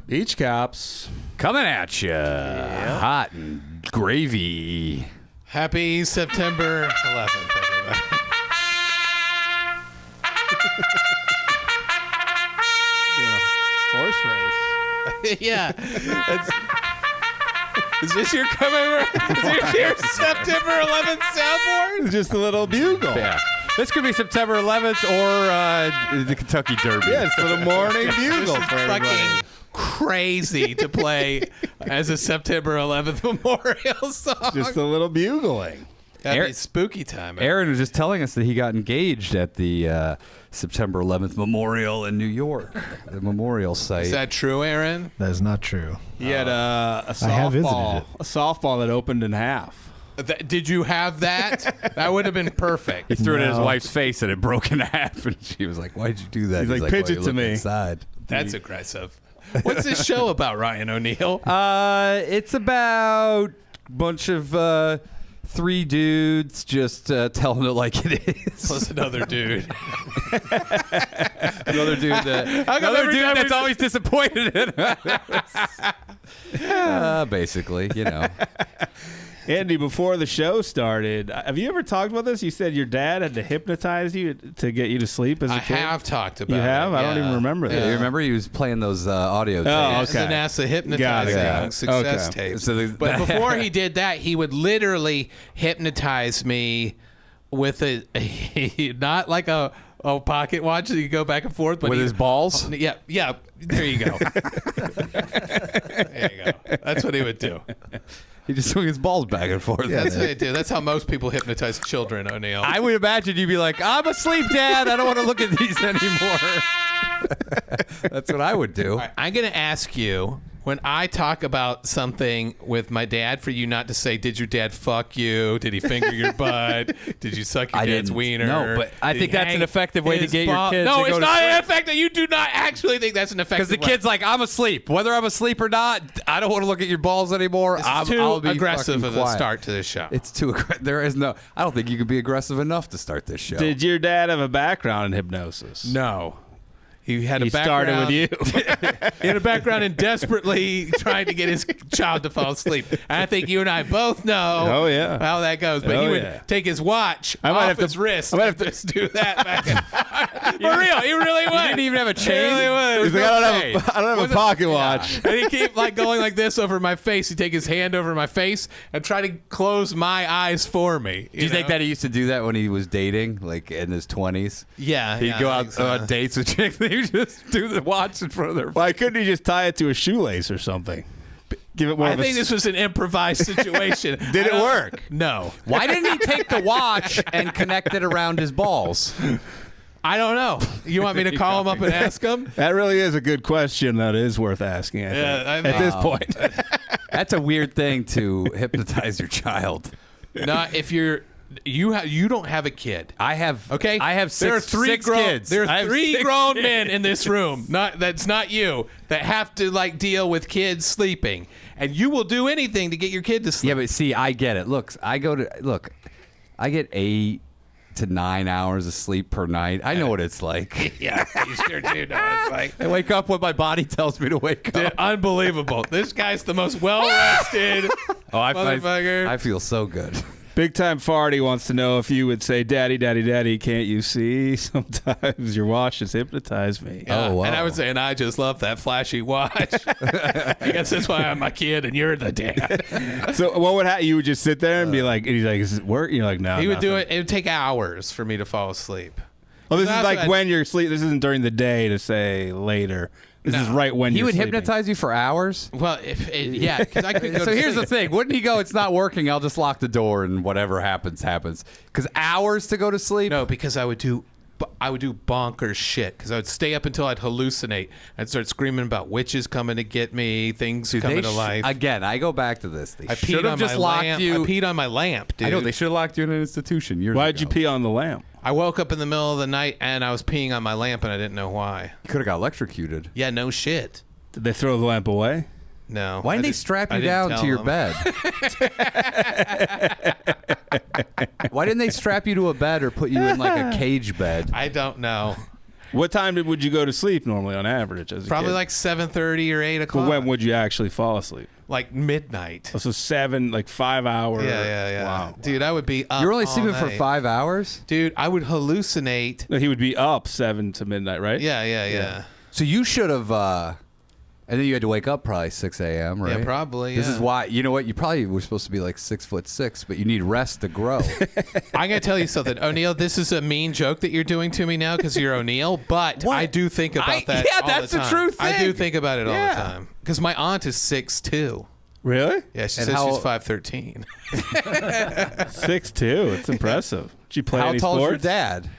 Beach cops. Coming at you. Hot and gravy. Happy September 11th, everybody. Horse race. Yeah. Is this your September 11th soundboard? Just a little bugle. Yeah. This could be September 11th or the Kentucky Derby. Yeah, it's a little morning bugle for everybody. Fucking crazy to play as a September 11th memorial song. Just a little bugling. That'd be spooky time. Aaron was just telling us that he got engaged at the September 11th memorial in New York, the memorial site. Is that true, Aaron? That is not true. He had a have visited softball, it. a softball that opened in half. Did you have that? That would have been perfect. He threw it at his No. wife's face and it broke in half, and she was like, "Why'd you do that?" He's like, "Pitch "Well, it you to look me." Inside. That's aggressive. What's this show about, Ryan O'Neill? It's about a bunch of three dudes just telling it like it is. Plus another dude. Another dude that's always disappointed in us. Basically, you know. Andy, before the show started, have you ever talked about this? You said your dad had to hypnotize you to get you to sleep as a I kid. have talked about You have? it. I don't even remember that. Yeah, you remember he was playing those audio tapes. Oh, It's the okay. NASA hypnotizing Got it. success Okay. tapes. So But before he did that, he would literally hypnotize me with a not like a pocket watch that you go back and forth, but with his balls. Yeah. There you go. There you go. That's what he would do. He just swung his balls back and forth. That's what he do. That's how most people hypnotize children, O'Neill. I would imagine you'd be like, "I'm asleep, Dad. I don't want to look at these anymore." That's what I would do. All right, I'm going to ask you, when I talk about something with my dad, for you not to say, "Did your dad fuck you? Did he finger your butt? Did you suck your I dad's didn't. wiener?" No, but I Did think he that's an hang effective way to his get your kids No, to it's go to not sleep. an effective. You do not actually think that's an effective Because the way. kid's like, "I'm asleep. Whether I'm asleep or not, I don't want to look at your balls anymore." This is I'll too be aggressive fucking of a quiet. start to this show. It's too aggressive. There is no. I don't think you can be aggressive enough to start this show. Did your dad have a background in hypnosis? No. He had He a background. started with you. He had a background in desperately trying to get his child to fall asleep. And I think you and I both know Oh, yeah. how that goes. But he Oh, would yeah. take his watch I might off have to- his wrist. I might have to- just do that back and for real. He really would. You didn't even have a chain. He really would. He's like, I don't have a pocket watch. And he'd keep like going like this over my face. He'd take his hand over my face and try to close my eyes for me. Do you think that he used to do that when he was dating, like in his 20s? Yeah. He'd yeah, go I out think so. on dates with chicks and he would just do the watch in front of their Why couldn't he just tie it to a shoelace or something? Give it more I of a... think this was an improvised situation. Did I it don't- work? No. Why didn't he take the watch and connect it around his balls? I don't know. You want me to call him up and ask him? That really is a good question that is worth asking, I think, Yeah, I mean- at this point. That's a weird thing to hypnotize your child. Not if you don't have a kid. I have. Okay, I have there are six three six grown, kids. There I are have three six grown kids. men in this room. That's not you that have to like deal with kids sleeping, and you will do anything to get your kid to sleep. Yeah, but see, I get it. I get 8 to 9 hours of sleep per night. I know what it's like. Yeah, you sure do know. It's like I wake up when my body tells me to wake dude, up. unbelievable. This guy's the most well rested motherfucker. I feel so good. Big Time Farty wants to know if you would say, "Daddy, daddy, daddy, can't you see? Sometimes your watch has hypnotized me." Yeah, Oh, wow. And I would say, and I just love that flashy watch. I guess that's why I'm a kid and you're the dad. So what would happen? You would just sit there and be like, and he's like, "Is it work?" You're like, "No." He would do nothing." it. It would take hours for me to fall asleip. Well, this is That's like what I- when you're asleep. This isn't during the day to say later. This is No. right when He you're would sleeping. hypnotize you for hours? Well, yeah, because I couldn't go So to here's the sleep. thing. Wouldn't he go, "It's not working. I'll just lock the door and whatever happens, happens." Because hours to go to sleep? No, because I would do bonkers shit. Because I would stay up until I'd hallucinate. I'd start screaming about witches coming to get me, things coming to life. Again, I go back to this. They I should peed have on just my locked lamp. you. I peed on my lamp, dude. I know, they should have locked you in an institution years Why'd ago. you pee on the lamp? I woke up in the middle of the night and I was peeing on my lamp and I didn't know why. You could have got electrocuted. Yeah, no shit. Did they throw the lamp away? No. Why I didn't they didn't- strap I you didn't down tell to your them. bed? Why didn't they strap you to a bed or put you in like a cage bed? I don't know. What time would you go to sleep normally on average as a Probably kid? like 7:30 or 8 o'clock. But when would you actually fall asleep? Like midnight. Oh, so 5 hours. Yeah. Wow. Dude, I would be up. You're only all sleeping for night. 5 hours? Dude, I would hallucinate. No, he would be up 7 to midnight, right? Yeah. So you should have, and then you had to wake up probably 6 a.m., right? Yeah, probably. This yeah. is why, you know what? You probably were supposed to be like 6'6", but you need rest to grow. I'm going to tell you something. O'Neill, this is a mean joke that you're doing to me now because you're O'Neill, but What? I do think about that yeah, all that's the the time. true thing. I do think about it all Yeah. the time. Because my aunt is 6'2". Really? Yeah, she And says how- she's 5'13". 6'2". It's impressive. Did you play How any tall is your sports? dad?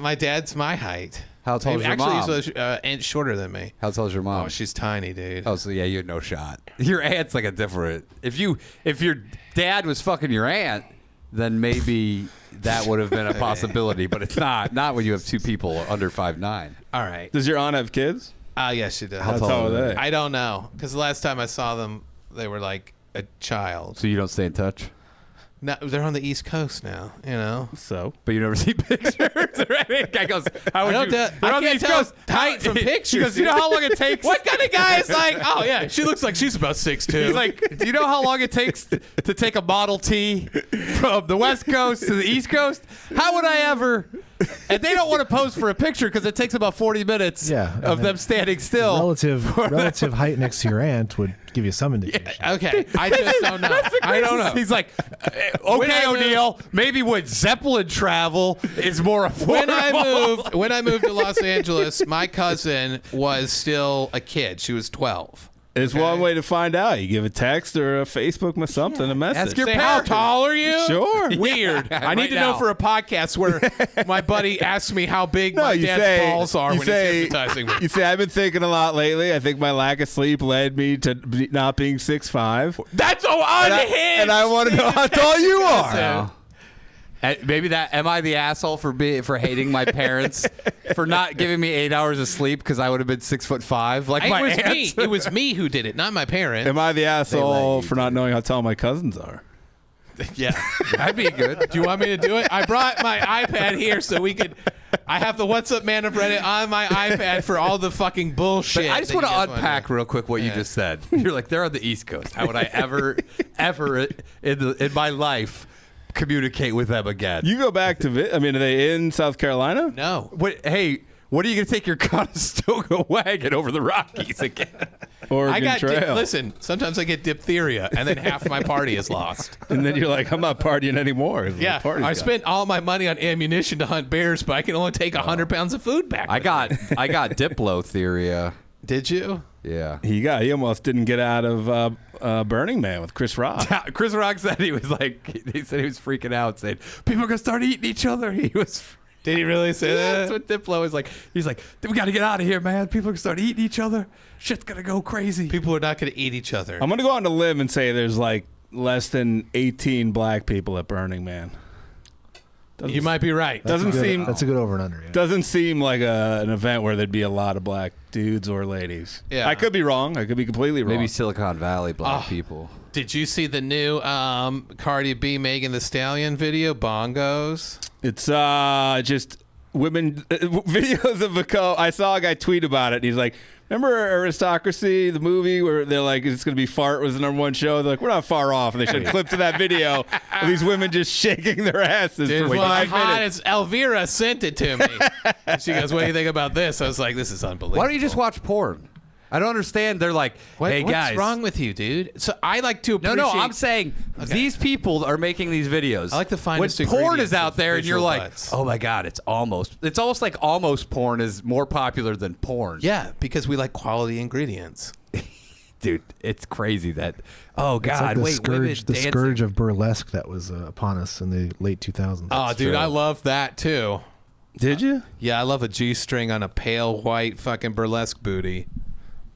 My dad's my height. How tall is your Actually, mom? he's an inch shorter than me. How tall is your mom? Oh, she's tiny, dude. Oh, so yeah, you had no shot. Your aunt's like a different. If your dad was fucking your aunt, then maybe that would have been a possibility. But it's not. Not when you have two people under 5'9". All right. Does your aunt have kids? Yes, she does. How How tall tall are are they? they? I don't know. Because the last time I saw them, they were like a child. So you don't stay in touch, No, they're on the East Coast now, you know? So but you never see pictures. Right? Guy goes, "How would I you?" don't They're I on the can't East tell Coast. height from pictures. He goes, "You know how long it takes?" What kind of guy is like, oh, yeah, she looks like she's about 6'2". He's like, "Do you know how long it takes to take a Model T from the West Coast to the East Coast? How would I ever?" And they don't want to pose for a picture because it takes about 40 minutes of them standing still. Relative height next to your aunt would give you some indication. Okay, I just don't know. I don't know. He's like, When "Okay, I moved- O'Neill, maybe when Zeppelin travel is more affordable." When I moved to Los Angeles, my cousin was still a kid. She was 12. there's one way to find out. You give a text or a Facebook a message. Ask your Say, how parents. tall are you? Sure. Weird. I Right need to now. know for a podcast where my buddy asks me how big No, my you dad's say, balls are you when say, he's hypnotizing me. You say, I've been thinking a lot lately. I think my lack of sleep led me to not being 6'5". That's so unhinged. And I want to know how tall you are. Wow. Maybe that. Am I the asshole for hating my parents for not giving me 8 hours of sleep because I would have been 6'5"? Like my It was aunt. me. It was me who did it, not my parents. Am I the asshole you for not knowing how tall my cousins are? Yeah. That'd be good. Do you want me to do it? I brought my iPad here so we could. I have the What's Up Man of Reddit on my iPad for all the fucking bullshit. But I just that want you to guys wanna unpack do. real quick what you just said. You're like, they're on the East Coast. How would I ever in my life communicate with them again? You go back to, are they in South Carolina? No. Hey, what are you going to take your Conestoga wagon over the Rockies again? Oregon I got Trail. listen. Sometimes I get diphtheria, and then half my party is lost. And then you're like, I'm not partying anymore. Yeah, I spent all my money on ammunition to hunt bears, but I can only take 100 pounds of food back. I got diplotheria. Did you? Yeah. He almost didn't get out of Burning Man with Chris Rock. Chris Rock said he was freaking out, saying people are gonna start eating each other. He was. Did he really say That's that? what Diplo is like. He's like, we got to get out of here, man. People are gonna start eating each other. Shit's gonna go crazy. People are not going to eat each other. I'm going to go on a limb and say there's like less than 18 black people at Burning Man. You might be right. Doesn't seem That's a good over and under. Yeah. doesn't seem like an event where there'd be a lot of black dudes or ladies. Yeah. I could be wrong. I could be completely wrong. Maybe Silicon Valley black people. Did you see the new Cardi B, Megan Thee Stallion video, Bongos? It's just women videos of I saw a guy tweet about it. And he's like, remember Aristocracy, the movie where they're like, it's going to be Fart was the #1 show. They're like, we're not far off. And they showed clips of that video of these women just shaking their asses Dude, for well, 5 hot minutes. as Elvira sent it to me. And she goes, what do you think about this? I was like, this is unbelievable. Why don't you just watch porn? I don't understand. They're like, hey, what's guys. wrong with you, dude? So I like to appreciate... No, I'm saying these people are making these videos. I like the finest when porn ingredients is out of there and you're visual like, butts. oh my God, it's almost like almost porn is more popular than porn. Yeah, because we like quality ingredients. Dude, it's crazy that, oh It's like God, the wait, women scourge, the dancing. scourge of burlesque that was upon us in the late 2000s. Oh, dude, true. I love that too. Did you? Yeah, I love a G-string on a pale white fucking burlesque booty.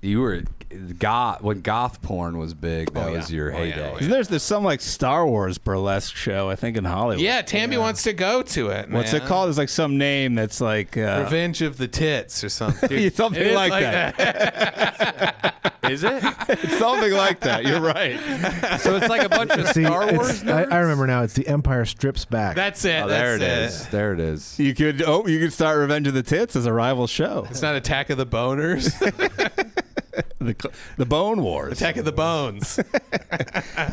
You were when goth porn was big. That was your heyday. yeah. There's some like Star Wars burlesque show, I think, in Hollywood. Yeah, Tammy wants to go to it, man. What's it called? There's like some name that's like Revenge of the Tits or something. Dude, something it is like that. Is it? It's something like that. You're right. So it's like a bunch of See, Star Wars nerds? I remember now. It's The Empire Strips Back. That's it. Oh, that's there it is. There it is. You could start Revenge of the Tits as a rival show. It's not Attack of the Boners. The Bone Wars. Attack of the Bones.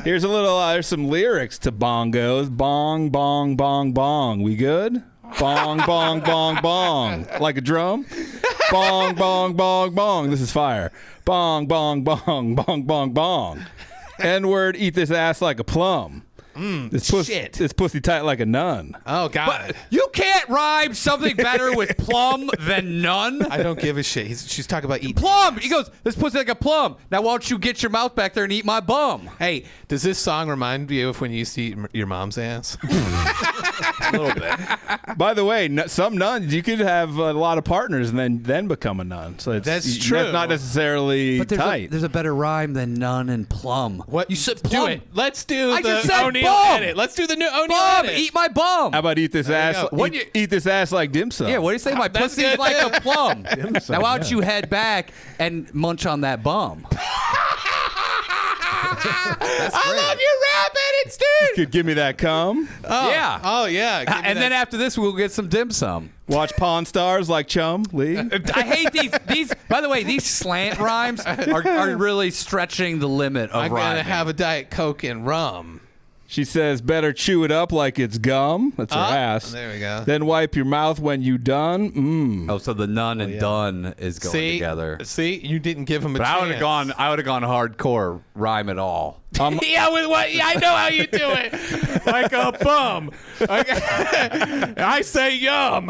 Here's a little. There's some lyrics to Bongos. Bong, bong, bong, bong. We good? Bong, bong, bong, bong. Like a drum. Bong, bong, bong, bong. This is fire. Bong, bong, bong, bong, bong, bong. N-word, eat this ass like a plum. This pussy tight like a nun. Oh, God. You can't rhyme something better with plum than none. I don't give a shit. She's talking about eating Plum. He goes, this pussy like a plum. Now why don't you get your mouth back there and eat my bum? Hey, does this song remind you of when you used to eat your mom's ass? A little bit. By the way, some nuns, you could have a lot of partners and then become a nun. So That's true. That's not necessarily But tight. there's a better rhyme than nun and plum. What? You said Do plum. it. Let's do I the just said O'Neill bum. edit. Let's do the new O'Neill Bum. edit. Eat my bum. How about eat this ass? go. Eat this ass like dim sum. Yeah, what do you say? My That's pussy's good, like too. a plum. Now why don't you head back and munch on that bum? I love your rap edits, dude. Could give me that cum. Oh, Yeah. Oh, yeah. Give me And then that. after this, we'll get some dim sum. Watch Pawn Stars like Chum Lee. I hate these. By the way, these slant rhymes are really stretching the limit of I'm rhyming. going to have a Diet Coke and rum. She says, better chew it up like it's gum. That's her ass. There we go. Then wipe your mouth when you done. Oh, so the nun and done is going together. See, you didn't give him a But chance. I would have gone hardcore rhyme at all. Yeah, with what? Yeah, I know how you do it. Like a bum. I say yum.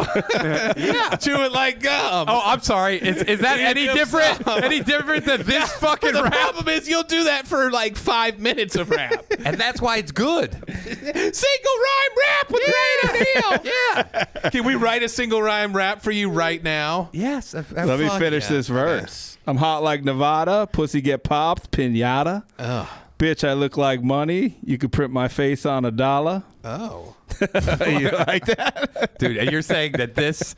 Yeah. Chew it like gum. Oh, I'm sorry. Is that Yeah, any dim different? sum. Any different than this fucking The rap? problem is you'll do that for like 5 minutes of rap. And that's why it's good. Single rhyme rap with Ray O'Neill. Yeah. Can we write a single rhyme rap for you right now? Yes. Let me finish yeah. this verse. I'm hot like Nevada. Pussy get popped. Pinata. Oh. Bitch, I look like money. You could print my face on $1. Oh. You like that? Dude, and you're saying that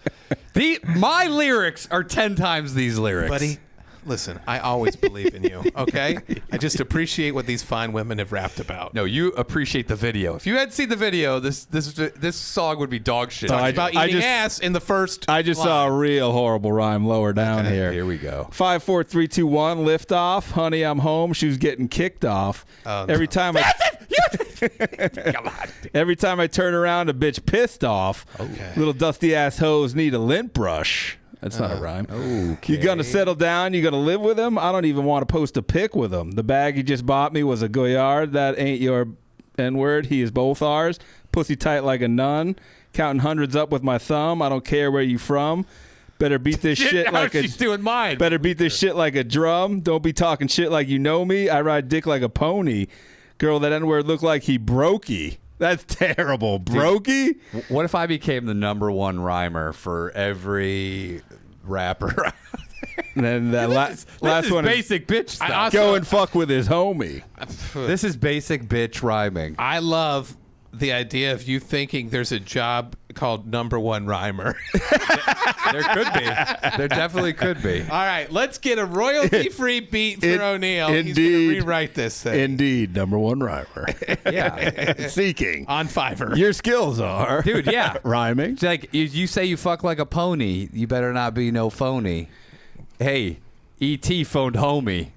my lyrics are 10 times these lyrics. Buddy, listen, I always believe in you, okay? I just appreciate what these fine women have rapped about. No, you appreciate the video. If you hadn't seen the video, this song would be dog shit. I- About I eating just- ass in the first I just saw a real horrible rhyme lower down here. Here we go. 5, 4, 3, 2, 1. Lift off. Honey, I'm home. She was getting kicked off. Oh, no. Every time Every time I turn around, a bitch pissed off. Okay. Little dusty ass hoes need a lint brush. That's not a rhyme. Okay. You gonna settle down? You gonna live with him? I don't even want to post a pic with him. The bag he just bought me was a Goyard. That ain't your N-word. He is both ours. Pussy tight like a nun. Counting hundreds up with my thumb. I don't care where you from. Better beat this shit now like a. she's doing mine. Better beat this shit like a drum. Don't be talking shit like you know me. I ride dick like a pony. Girl, that N-word look like he brokey. That's terrible. Brokey? What if I became the #1 rhymer for every rapper? And then that last This one is is basic bitch stuff. go and fuck with his homie. This is basic bitch rhyming. I love the idea of you thinking there's a job called #1 rhymer. There could be. There definitely could be. All right, let's get a royalty-free beat for O'Neill. He's going Indeed. to rewrite this thing Indeed, #1 rhymer. Yeah. Seeking. on Fiverr. Your skills are. Dude, yeah. Rhyming. It's like, you say you fuck like a pony, you better not be no phony. Hey, E.T. phoned homie.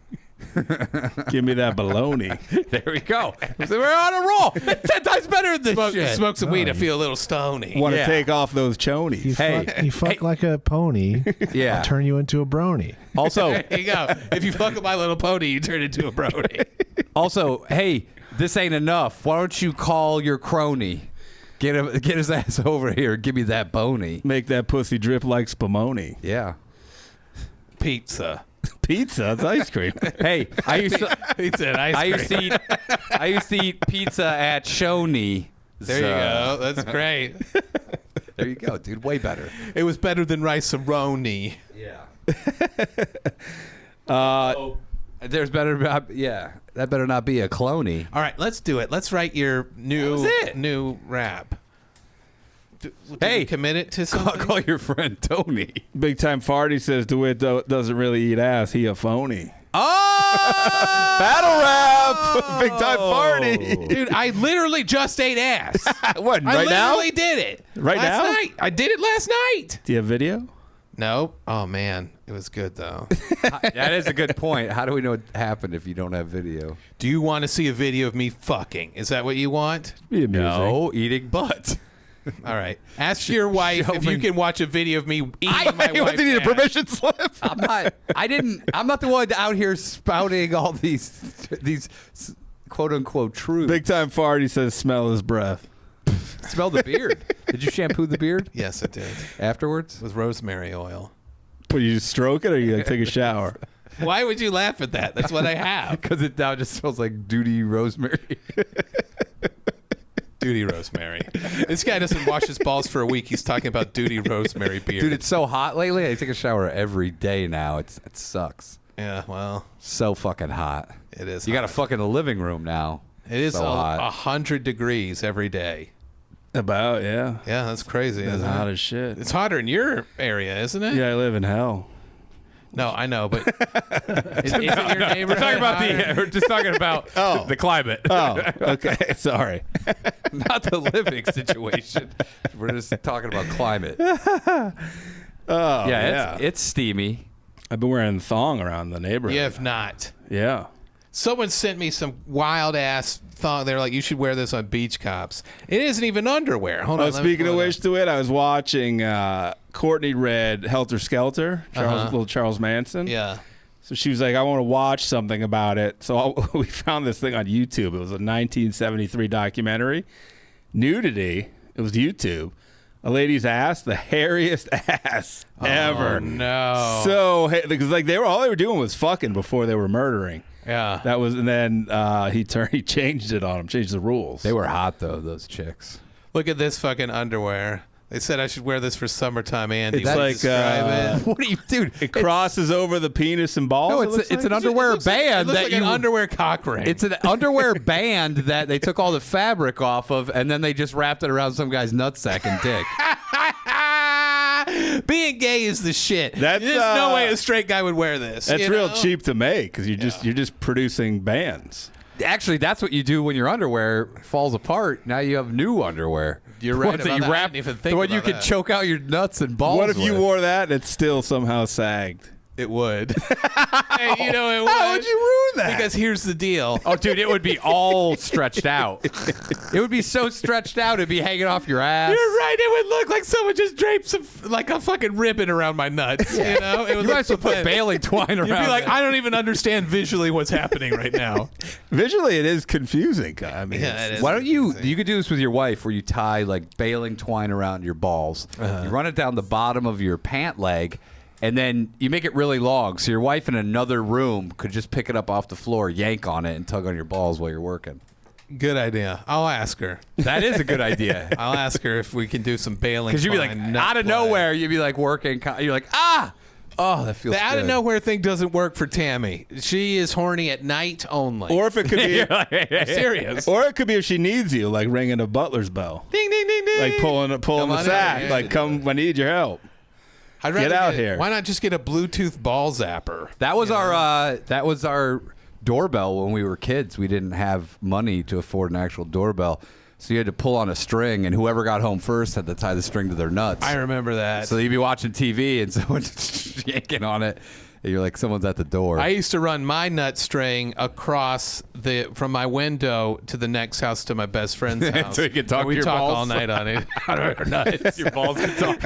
Give me that baloney. There we go. So we're on a roll. It's 10 times better than this shit. Smoke some weed. I feel a little stony. Want to Yeah. take off those chonies. You fuck like a pony. Yeah. I'll turn you into a brony. Also, There you go. If you fuck with My Little Pony, you turn into a brody. hey, this ain't enough. Why don't you call your crony? Get his ass over here. Give me that bony. Make that pussy drip like spumoni. Yeah. Pizza. Pizza? It's ice cream. Hey, I used to. Pizza and ice cream. I used to eat pizza at Shoney. There you go. That's great. There you go, dude. Way better. It was better than rice-a-roni. Yeah. There's better. Yeah, that better not be a cloney. All right, let's do it. Let's write your That was it. new rap. Hey, we commit it to something? Call your friend Tony. Big Time Farty says DeWitt doesn't really eat ass. He a phony. Oh! Battle rap. Big time party. Dude, I literally just ate ass. What, I right now? literally did it. Right last now? night. I did it last night. Do you have video? Nope. Oh, man. It was good, though. That is a good point. How do we know what happened if you don't have video? Do you want to see a video of me fucking? Is that what you want? Be amusing. No, eating butt. All right. Ask your wife if you can watch a video of me eating my What, wife's do you need a ass. permission slip? I'm not the one out here spouting all these quote unquote truths. Big time fart. He says, smell his breath. Smell the beard. Did you shampoo the beard Yes, it did. afterwards? With rosemary oil. What, you just stroke it or you like take a shower? Why would you laugh at that? That's what I have. Because it now just smells like duty rosemary. Duty rosemary. This guy doesn't wash his balls for a week. He's talking about duty rosemary beard. Dude, it's so hot lately. I take a shower every day now. It sucks. Yeah, well, So fucking hot. it is. You got a hot. fucking living room now. It is so hot. 100 degrees every day. About, yeah. Yeah, that's crazy. It's Isn't hot it? as shit. It's hotter in your area, isn't it? Yeah, I live in hell. No, I know, but isn't your neighborhood We're just talking about the climate. Oh, okay. Sorry. Not the living situation. We're just talking about climate. Oh, Yeah, it's steamy. I've been wearing thong around the neighborhood. You have not. Yeah. Someone sent me some wild ass thong. They're like, you should wear this on beach cops. It isn't even underwear. Hold on. Oh, let me speaking of pull it which, up. to it, I was watching Courtney read Helter Skelter, little Charles Manson. Yeah. So she was like, I want to watch something about it. So we found this thing on YouTube. It was a 1973 documentary. Nudity. It was YouTube. A lady's ass, the hairiest ass ever. Oh, no. So, because like all they were doing was fucking before they were murdering. Yeah. That was, and then he changed it on them, changed the rules. They were hot though, those chicks. Look at this fucking underwear. They said I should wear this for summertime, Andy. It's Would you like, describe it? What are you, dude? It crosses over the penis and balls. No, it looks it's like? an underwear It band looks that like you. an underwear cock ring. It's an underwear band that they took all the fabric off of, and then they just wrapped it around some guy's nutsack and dick. Being gay is the shit. That's, There's no way a straight guy would wear this. That's you real know? cheap to make because you're just producing bands. Actually, that's what you do when your underwear falls apart. Now you have new underwear. You're right Ones that about you that. I wrap, didn't even think the one about you can that. choke out your nuts and balls. What if you with. wore that and it still somehow sagged? It would. Hey, you know it would. How would you ruin that? Because here's the deal. Oh, dude, it would be all stretched out. It would be so stretched out, it'd be hanging off your ass. You're right. It would look like someone just draped some like a fucking ribbon around my nuts. You know, it would You look might as well put pathetic. baling twine around. You'd be like, it. I don't even understand visually what's happening right now. Visually, it is confusing. I mean, Yeah, it is. Why don't you could do this with your wife where you tie like baling twine around your balls. You run it down the bottom of your pant leg, and then you make it really long so your wife in another room could just pick it up off the floor, yank on it, and tug on your balls while you're working. Good idea. I'll ask her. That is a good idea. I'll ask her if we can do some bailing. Because you'd be like, twine out of nut play. nowhere, you'd be like working. You're like, oh, that feels The out good. of nowhere thing doesn't work for Tammy. She is horny at night only. or if it could be, I'm serious. or it could be if she needs you, like ringing a butler's bell, Ding ding ding ding. like pulling Come the on sack, in. like come, I need your help. I'd rather Get out here. Why not just get a Bluetooth ball zapper? That was our doorbell when we were kids. We didn't have money to afford an actual doorbell, so you had to pull on a string, and whoever got home first had to tie the string to their nuts. I remember that. So you'd be watching TV and someone's yanking on it, and you're like, someone's at the door. I used to run my nut string across from my window to the next house to my best friend's house. So you could talk And we to your talk balls? all night on it. On our nuts. Your balls could talk.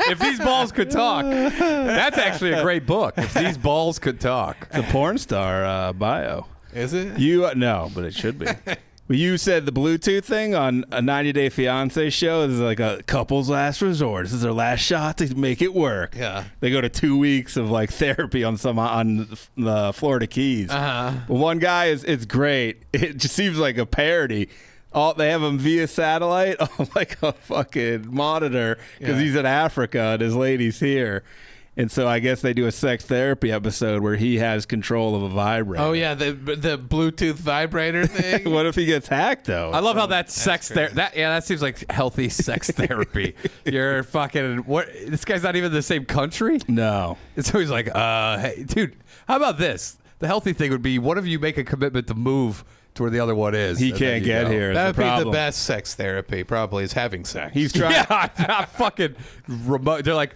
If these balls could talk, that's actually a great book. If these balls could talk. The porn star bio. Is it? You no, but it should be. Well, you said the Bluetooth thing on a 90 Day Fiancé show is like a couple's last resort. This is their last shot to make it work. Yeah. They go to 2 weeks of like therapy on the Florida Keys. Uh-huh. But one guy it's great. It just seems like a parody. They have him via satellite on like a fucking monitor because Yeah. he's in Africa and his lady's here. And so I guess they do a sex therapy episode where he has control of a vibrator. Oh yeah, the Bluetooth vibrator thing. What if he gets hacked though? I love how that's sex therapy. That seems like healthy sex therapy. You're fucking what? This guy's not even in the same country. No. And so he's like, hey, dude, how about this? The healthy thing would be one of you make a commitment to move to where the other one is. He can't get here. That would be the best sex therapy. Probably is having sex. He's trying. Yeah, it's not fucking remote. They're like,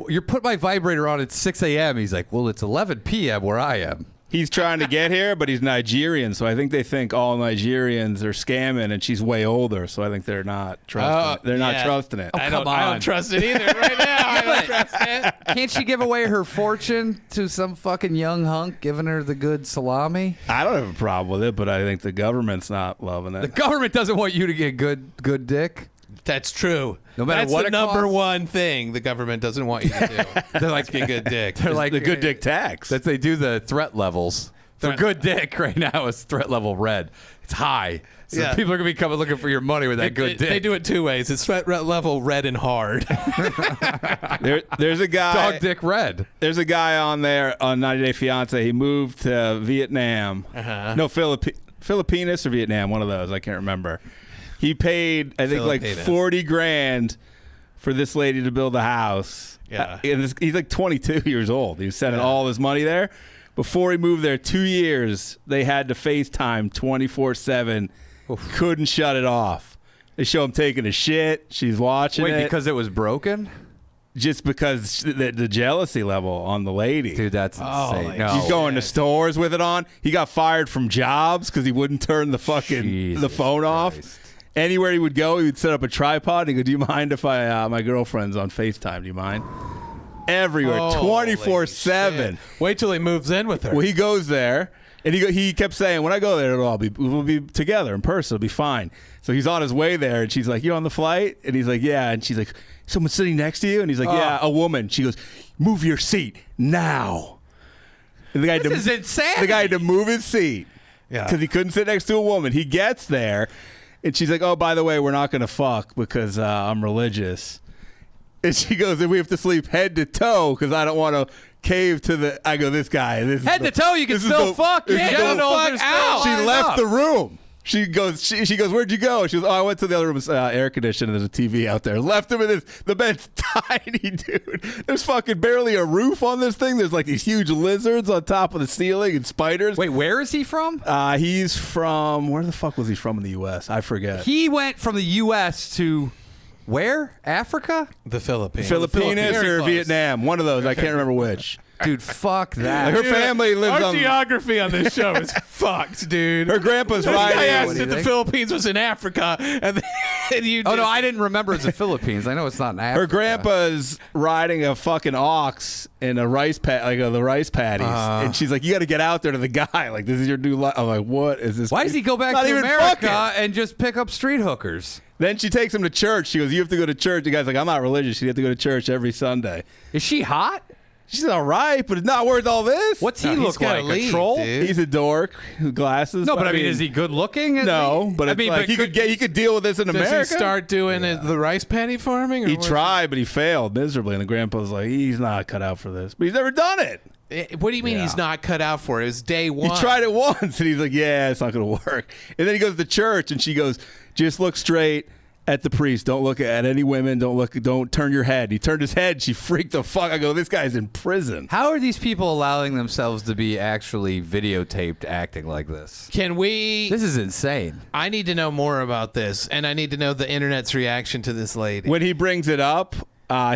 you put my vibrator on at 6 a.m. He's like, well, it's 11 p.m. where I am. He's trying to get here, but he's Nigerian, so I think they think all Nigerians are scamming, and she's way older, so I think they're not trusting it. They're not trusting it. I don't trust it either right now. I don't trust it. Can't she give away her fortune to some fucking young hunk giving her the good salami? I don't have a problem with it, but I think the government's not loving it. The government doesn't want you to get good dick. That's true. No matter That's what the it number costs. one thing the government doesn't want you to do. They're like, get good dick. They're like the good dick tax. that they do the threat levels. For good dick right now is threat level red. It's high. So Yeah. people are going to be coming looking for your money with that good dick. They do it two ways. It's threat level red and hard. There's a guy. Dog dick red. There's a guy on there on 90 Day Fiancé. He moved to Vietnam. No, Philippines or Vietnam, one of those. I can't remember. He paid, I think, like $40,000 for this lady to build a house. Yeah. And he's like 22 years old. He was sending all his money there. Before he moved there 2 years, they had to FaceTime 24/7. Couldn't shut it off. They show him taking a shit. She's watching it. Wait, because it was broken? Just because the jealousy level on the lady. Dude, that's insane. No. He's going to stores with it on. He got fired from jobs because he wouldn't turn the fucking the phone off. Anywhere he would go, he would set up a tripod. He'd go, do you mind if my girlfriend's on FaceTime? Do you mind? Everywhere, 24/7. Wait till he moves in with her. Well, he goes there, and he kept saying, when I go there, we'll be together in person. It'll be fine. So he's on his way there, and she's like, you on the flight? And he's like, yeah. And she's like, someone sitting next to you? And he's like, yeah, a woman. She goes, move your seat now. And the guy This is insanity. The guy had to move his seat Yeah. because he couldn't sit next to a woman. He gets there, and she's like, oh, by the way, we're not going to fuck because I'm religious. And she goes, and we have to sleep head to toe because I don't want to cave to the. I go, this guy. Head to toe, you can still fuck. Get the fuck out. She left the room. She goes, where'd you go? She goes, oh, I went to the other room. Air conditioning. There's a TV out there. Left him in this. The bed's tiny, dude. There's fucking barely a roof on this thing. There's like these huge lizards on top of the ceiling and spiders. Wait, where is he from? He's from, where the fuck was he from in the U.S.? I forget. He went from the U.S. to where? Africa? The Philippines. Philippines Very or close. Vietnam. One of those. I can't remember which. Dude, fuck that. Her family lives Our on. geography on this show is fucked, dude. Her grandpa's I riding. asked if the Philippines was in Africa, and then you. Oh, no, I didn't remember it's the Philippines. I know it's not in Africa. Her grandpa's riding a fucking ox in a rice the rice paddies, and she's like, "You got to get out there to the guy. Like, this is your new life." I'm like, "What is this?" Why does he go back Not to even America fucking. and just pick up street hookers? Then she takes him to church. She goes, "You have to go to church." The guy's like, "I'm not religious. You have to go to church every Sunday." Is she hot? She's all right, but it's not worth all this. What's he No, he's look gotta like? leave, A troll? dude. He's a dork, glasses. No, but I mean, is he good looking? No, but I it's mean, like but he could deal with this in Does America. he start doing the rice paddy farming? Or He what? tried, but he failed miserably. And the grandpa's like, he's not cut out for this. But he's never done it. What do you mean he's not cut out for it? It was day one. He tried it once, and he's like, yeah, it's not going to work. And then he goes to church, and she goes, just look straight at the priest. Don't look at any women. Don't turn your head. He turned his head. She freaked the fuck. I go, this guy's in prison. How are these people allowing themselves to be actually videotaped acting like this? Can we? This is insane. I need to know more about this, and I need to know the internet's reaction to this lady. When he brings it up,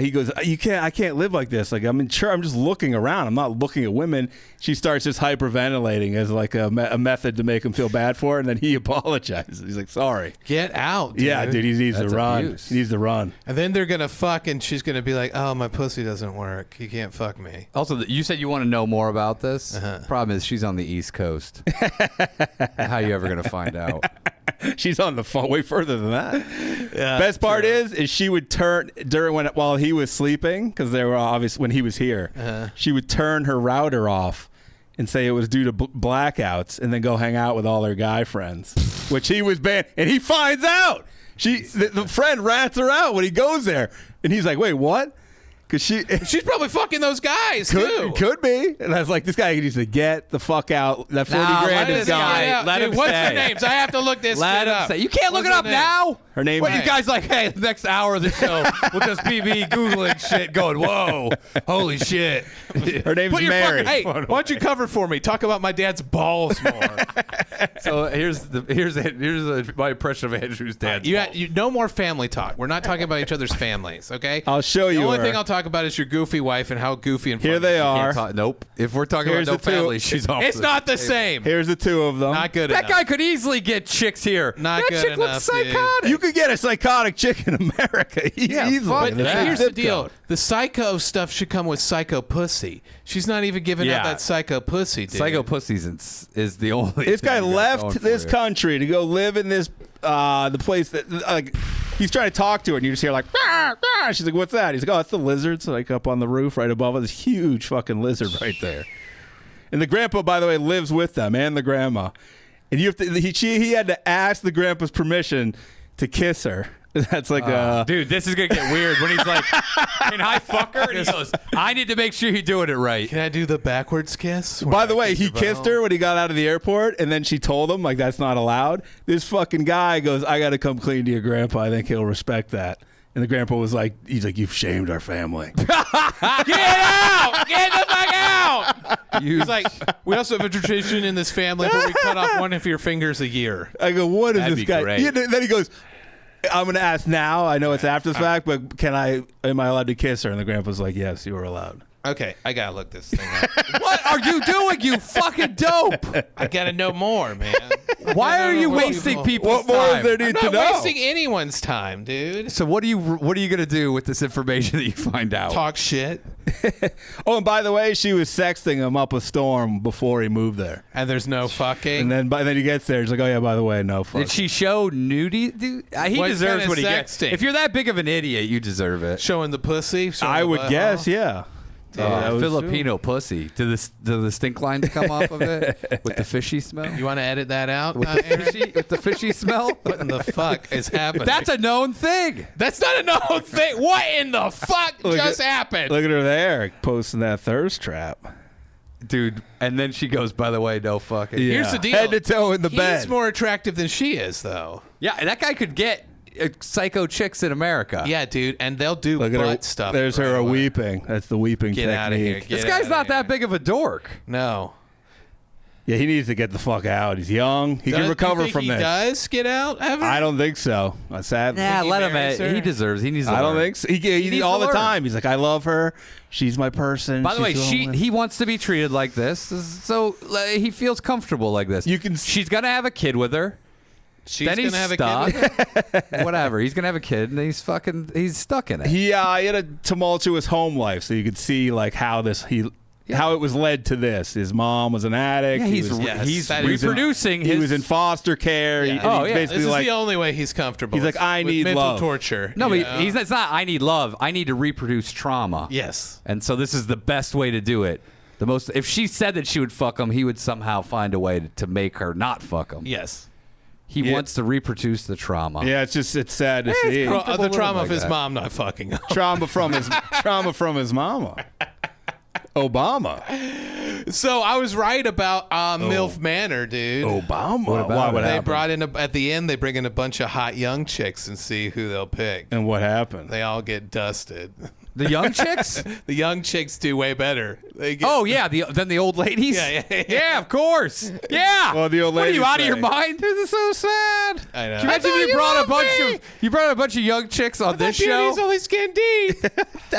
he goes, I can't live like this. Like, I'm in church. I'm just looking around. I'm not looking at women. She starts just hyperventilating as like a method to make him feel bad for her. And then he apologizes. He's like, sorry. Get out, dude. Yeah, dude, he needs to run. abuse. He needs to run. And then they're gonna fuck, and she's gonna be like, "Oh, my pussy doesn't work. You can't fuck me." Also, you said you want to know more about this. Problem is, she's on the East Coast. How you ever going to find out? She's on the phone way further than that. Yeah, best part is she would turn while he was sleeping, because they were obvious when he was here. She would turn her router off and say it was due to blackouts, and then go hang out with all her guy friends, which he was banned. And he finds out. The friend rats her out when he goes there, and he's like, "Wait, what?" Because She's probably fucking those guys too. could be. And I was like, this guy needs to get the fuck out. That 40 Nah, grand let is this guy- gone. let Dude, him what's say. their names? I have to look this Let shit him up. say. You can't look What's it up their name? now. Her name What is you guys like? Hey, the next hour of the show will just be me googling shit, going, "Whoa, holy shit!" Her name's Put your Mary. fucking, hey, why don't you cover for me? Talk about my dad's balls more. So here's my impression of Andrew's dad. You no more family talk. We're not talking about each other's families, okay? I'll show The you only her. thing I'll talk about is your goofy wife and how goofy and Here funny they she is. are. Nope. If we're talking Here's about no the two. family, she's off. It's not the same. Here's the two of them. Not good That enough. guy could easily get chicks here. Not that good chick enough, looks dude. psychotic. You could get a psychotic chick in America easily. fuck But that. here's the deal: the psycho stuff should come with psycho pussy. She's not even giving out Yeah. that psycho pussy, dude. Psycho pussies is the only. This thing guy you got going left for this you. country to go live in this the place that like he's trying to talk to her and you just hear like "Rah, rah." She's like, what's that? He's like, oh, it's the lizards like up on the roof right above us. This huge fucking lizard right there. And the grandpa, by the way, lives with them and the grandma. And you have to he had to ask the grandpa's permission to kiss her. That's like Dude, this is gonna get weird when he's like, "Can I fuck her?" And he goes, "I need to make sure you're doing it right." Can I do the backwards kiss? By the way, he kissed her when he got out of the airport, and then she told him, like, that's not allowed. This fucking guy goes, I got to come clean to your grandpa. I think he'll respect that. And the grandpa was like, he's like, you've shamed our family. Get out! Get the fuck out! He's like, we also have a tradition in this family where we cut off one of your fingers a year. I go, what is That'd this be guy? great. Then he goes, I'm going to ask now. I know it's after the fact, but am I allowed to kiss her? And the grandpa's like, yes, you are allowed. Okay, I gotta look this thing up. What are you doing, you fucking dope? I gotta know more, man. Why are you What wasting people- people's What more time? is there I'm need not to know? wasting anyone's time, dude. So what are you gonna do with this information that you find out? Talk shit, Oh, and by the way, she was sexting him up a storm before he moved there. and there's no fucking. And then he gets there. He's like, oh, yeah, by the way, no fuck. Did she show nudity? Dude, he What deserves kind of what he gets. sexting? If you're that big of an idiot, you deserve it. showing the pussy. Showing I the would butthole. guess, yeah. That was- Filipino pussy. Do the stink lines come off of it with the fishy smell? You want to edit that out? With the fishy smell? What in the fuck is happening? That's a known thing. That's not a known thing. What in the fuck just happened? Look at her there, posting that thirst trap. Dude, and then she goes, by the way, no fucking. Yeah. Here's the deal. Head to toe in the He's bed. more attractive than she is, though. Yeah, and that guy could get psycho chicks in America. Yeah, dude, and they'll do Look at butt her. stuff. There's right her away. weeping. That's the weeping Get out of here. technique. This guy's not that big of a dork. No. Yeah, he needs to get the fuck out. He's young. He can recover from he this. Does get out ever? I don't think so. Sad. Nah, he let him. marries her? He deserves. He needs. To I don't learn. think so. He needs all to the learn. time. He's like, I love her. She's my person. By the way, She's the one. he wants to be treated like this, so he feels comfortable like this. You can- She's gonna have a kid with her. She's Then he's gonna have stuck. a kid with her? Whatever. He's gonna have a kid, and he's stuck in it. He had a tumultuous home life, so you could see like how how it was led to this. His mom was an addict. Yeah, He he's was- Yes, he's that is- reproducing. he his, was in foster care. Yeah. And Oh, he's yeah. basically This is like the only way he's comfortable. He's like, is I with need mental love. torture. No, you but know? it's not. I need love. I need to reproduce trauma. Yes. And so this is the best way to do it. If she said that she would fuck him, he would somehow find a way to make her not fuck him. Yes. He wants to reproduce the trauma. yeah, it's sad to see The trauma like of his that. mom not fucking him. trauma from his mama. Obama. So I was right about MILF Manor, dude. Obama. What about Why, it? what They happened? brought in at the end. They bring in a bunch of hot young chicks and see who they'll pick. And what happened? They all get dusted. The young chicks? The young chicks do way better. They get, Oh yeah, than the old ladies. Yeah. Of course. Yeah. Well, the old What are ladies you out of your say- mind? This is so sad. I know. Can you imagine if you brought a bunch of young chicks on this show? Beauty's only skin deep. I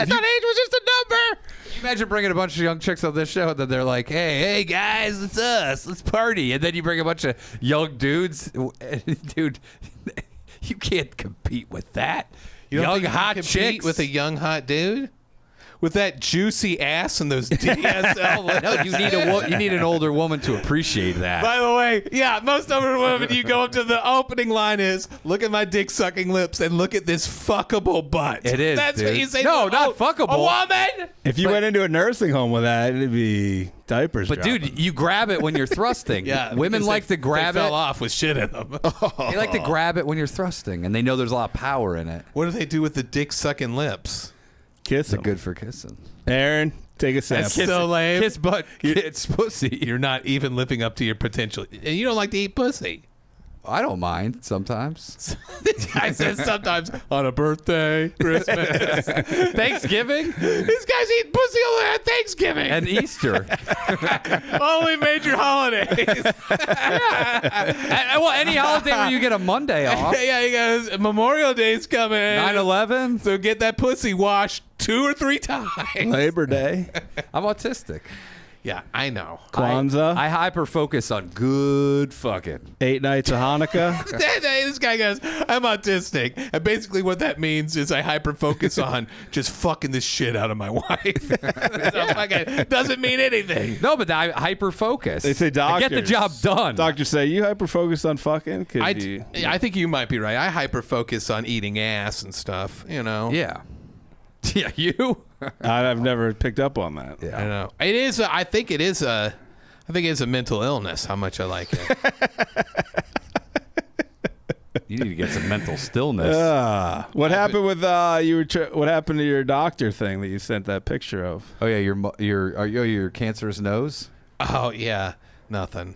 thought age was just a number. Can you imagine bringing a bunch of young chicks on this show and then they're like, hey guys, it's us, let's party, and then you bring a bunch of young dudes, dude, you can't compete with that. You don't Young think you can hot compete chicks with a young hot dude with that juicy ass and those DSL lips. No, you need an older woman to appreciate that. By the way, yeah, most older women, you go up to the opening line is, look at my dick sucking lips and look at this fuckable butt. It is, That's dude. what you say. No, to not fuckable. A woman. If you went into a nursing home with that, it'd be diapers. But dropping. dude, you grab it when you're thrusting. Yeah, Women because like they to grab they it. fell off with shit in them. They like to grab it when you're thrusting, and they know there's a lot of power in it. What do they do with the dick sucking lips? Kiss him. Good for kissing. Aaron, take a sample. That's so lame. Kiss butt, kiss pussy. You're not even living up to your potential. And you don't like to eat pussy. I don't mind sometimes. This guy says sometimes on a birthday, Christmas, Thanksgiving this guy's eating pussy only on Thanksgiving. And Easter. Only major holidays. Well, any holiday where you get a Monday off. Yeah, he goes, Memorial Day's coming. 9/11. So get that pussy washed 2 or 3 times. Labor Day. I'm autistic. Yeah, I know. Kwanzaa. I hyper focus on good fucking. 8 nights of Hanukkah. This guy goes, I'm autistic. And basically what that means is I hyper focus on just fucking the shit out of my wife. So fucking doesn't mean anything. No, but I hyper focus. They say I doctors. get the job done. Doctors say you hyper focus on fucking. I think you might be right. I hyper focus on eating ass and stuff, you know. Yeah. Yeah, you? I've never picked up on that. Yeah. I don't know. It is. I think it is a mental illness. How much I like it. You need to get some mental stillness. What happened with what happened to your doctor thing that you sent that picture of? Oh yeah, your cancerous nose. Oh yeah, nothing.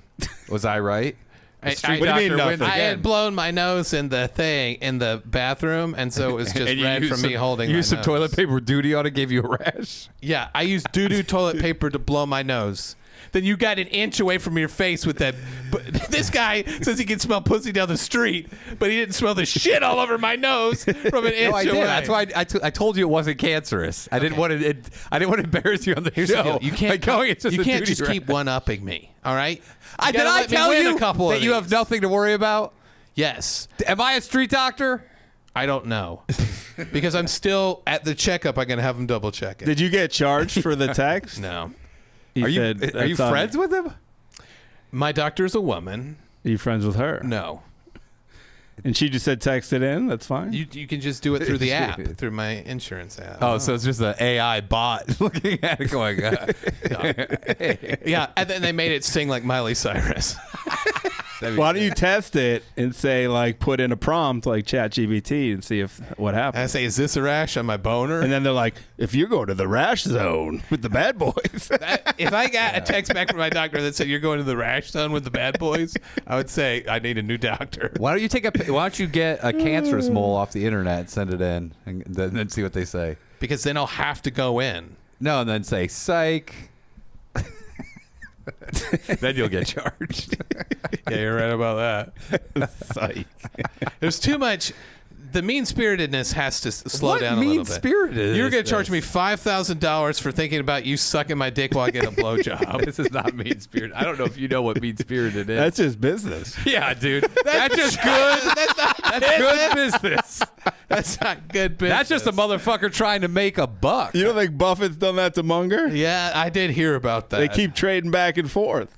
Was I right? I What do you mean nothing? I had blown my nose in the bathroom, and so it was just red from me holding. Used my some toilet nose. paper duty on it, gave you a rash. Yeah, I used doo-doo toilet paper to blow my nose. Then you got an inch away from your face with that. But this guy says he can smell pussy down the street, but he didn't smell the shit all over my nose from an inch No, I away. did. That's why I told you it wasn't cancerous. I didn't want to. I didn't want to embarrass you on the Here's the show. deal. You can't. You can't just keep one. one-upping me. All right. Did gotta I let me tell win you a couple that of you have these. nothing to worry about? Yes. Am I a street doctor? I don't know because I'm still at the checkup. I'm gonna have him double check it. Did you get charged for the text? No. He Are you said, "That's on friends me." with him? My doctor's a woman. Are you friends with her? No. And she just said text it in. That's fine. You can just do it through the app, through my insurance app. Oh, so it's just an AI bot looking at it going, Yeah, and then they made it sing like Miley Cyrus. Why don't you test it and say, like, put in a prompt like ChatGPT and see what And I happens? say, is this a rash on my boner? And then they're like, if you're going to the rash zone with the bad boys. If I got a text back from my doctor that said you're going to the rash zone with the bad boys, I would say I need a new doctor. Why don't you get a cancerous mole off the internet and send it in and then see what they say? Because then I'll have to go in. No, and then say psych. Then you'll get charged. Yeah, you're right about that. Psych. There's too much. The mean-spiritedness has to slow What down a little bit. mean-spirited You're is going to charge this? me $5,000 for thinking about you sucking my dick while I get a blowjob. This is not mean-spirited. I don't know if you know what mean-spirited is. That's just business. yeah, dude. That's just good. That's good business. That's not good business. That's just a motherfucker trying to make a buck. You don't think Buffett's done that to Munger? Yeah, I did hear about that. They keep trading back and forth.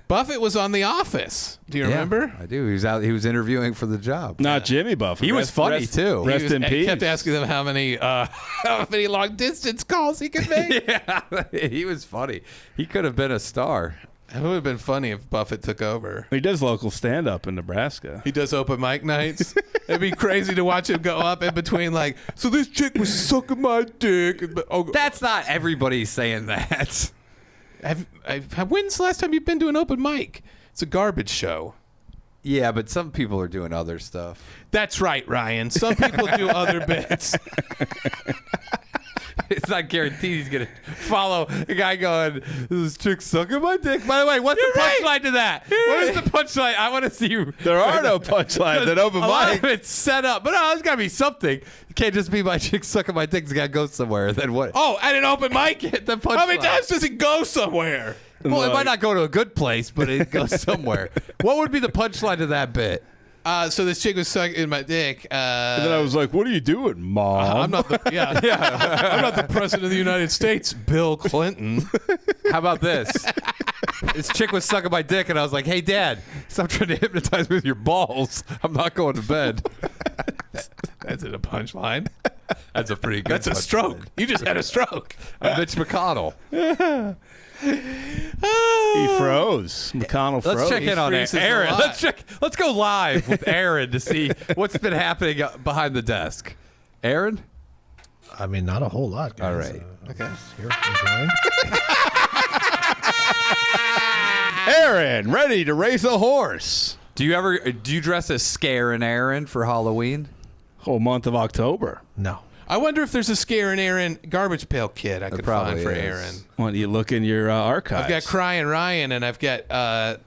Buffett was on The Office. Do you remember? I do. He was out. He was interviewing for the job. Not Jimmy Buffett. He was funny, too. Rest in He peace. kept asking them how many long distance calls he could make. Yeah, he was funny. He could have been a star. It would have been funny if Buffett took over. He does local stand-up in Nebraska. He does open mic nights. It'd be crazy to watch him go up in between, like, so this chick was sucking my dick. That's not everybody saying that. When's the last time you've been to an open mic? It's a garbage show. Yeah, but some people are doing other stuff. That's right, Ryan. Some people do other bits. It's not guaranteed he's going to follow a guy going, this chick sucking my dick. By the way, what's the punchline to that? What is the punchline? I want to see you. There are no punchlines at open A lot mic. of it's set up. But no, there's got to be something. It can't just be my chick sucking my dick. It's got to go somewhere. Then what? Oh, at an open mic? The punchline. How many times does it go somewhere? Well, it might not go to a good place, but it goes somewhere. What would be the punchline to that bit? So this chick was sucking my dick. And then I was like, what are you doing, Mom? I'm not the I'm not the president of the United States, Bill Clinton. How about this? This chick was sucking my dick, and I was like, hey, Dad, stop trying to hypnotize me with your balls. I'm not going to bed. That's in a punchline. That's a pretty good That's a stroke. You just had a stroke. I'm Mitch McConnell. He froze. McConnell froze. Let's check in on freezes a Aaron. lot. Let's go live with Aaron to see what's been happening behind the desk. Aaron? I mean, not a whole lot, guys. All right. Okay. Here, enjoying. Aaron, ready to race a horse. Do you dress as Scare and Aaron for Halloween? Whole month of October. No. I wonder if there's a Scare and Aaron garbage pail kid I could find probably for is. Aaron. Why don't you look in your archives? I've got Crying Ryan, and I've got